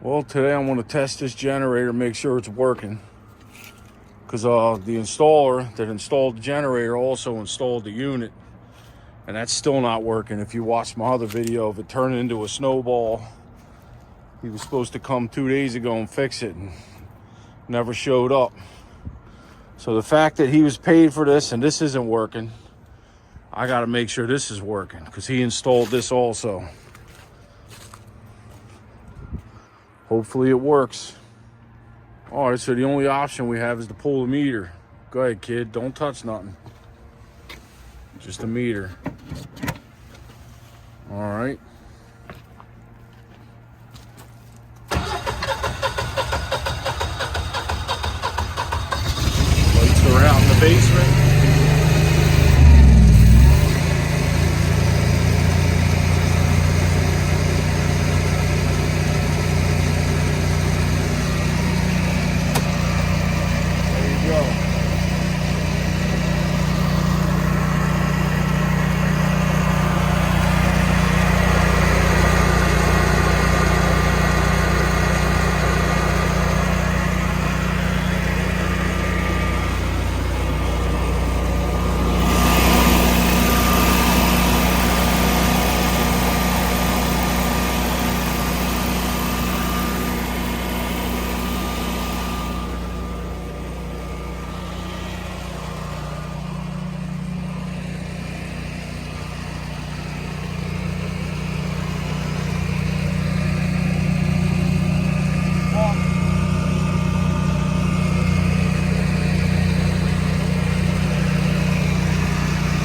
Well, today I'm going to test this generator, make sure it's working. Because the installer that installed the generator also installed the unit. And that's still not working. If you watch my other video of it turning into a snowball, he was supposed to come 2 days ago and fix it and never showed up. So the fact that he was paid for this and this isn't working, I got to make sure this is working because he installed this also. Hopefully it works. All right, so the only option we have is to pull the meter. Go ahead, kid. Don't touch nothing. Just a meter. All right. Lights are out in the basement.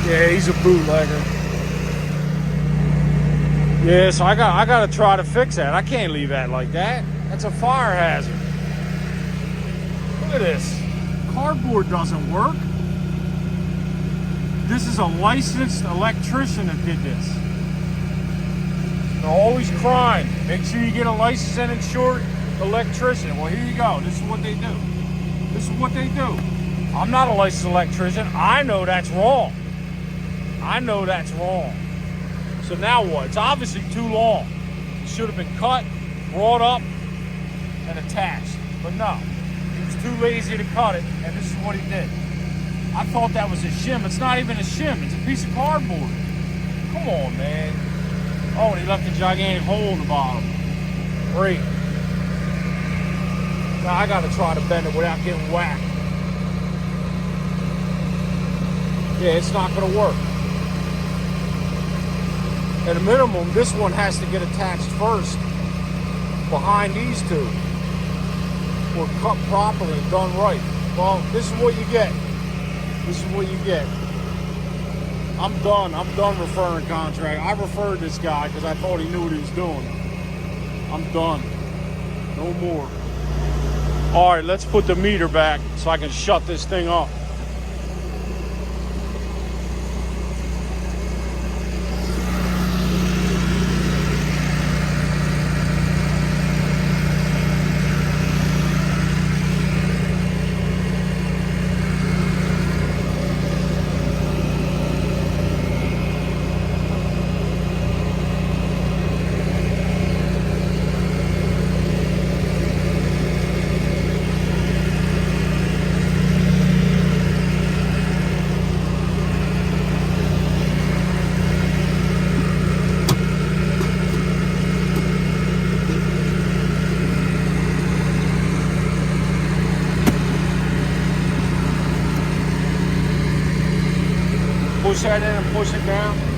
Yeah, he's a bootlegger. Yeah, so I gotta try to fix that. I can't leave that like that. That's a fire hazard. Look at this. Cardboard doesn't work. This is a licensed electrician that did this. They're always crying. Make sure you get a licensed and insured electrician. Well, here you go. This is what they do. This is what they do. I'm not a licensed electrician. I know that's wrong. I know that's wrong. So now what? It's obviously too long. It should have been cut, brought up, and attached. But no, he was too lazy to cut it, and this is what he did. I thought that was a shim. It's not even a shim. It's a piece of cardboard. Come on, man. Oh, and he left a gigantic hole in the bottom. Great. Now I gotta try to bend it without getting whacked. Yeah, it's not gonna work. At a minimum, this one has to get attached first behind these two or cut properly and done right. Well, this is what you get. This is what you get. I'm done. I'm done referring contract. I referred this guy because I thought he knew what he was doing. I'm done. No more. All right, let's put the meter back so I can shut this thing up. Push that in and push it down.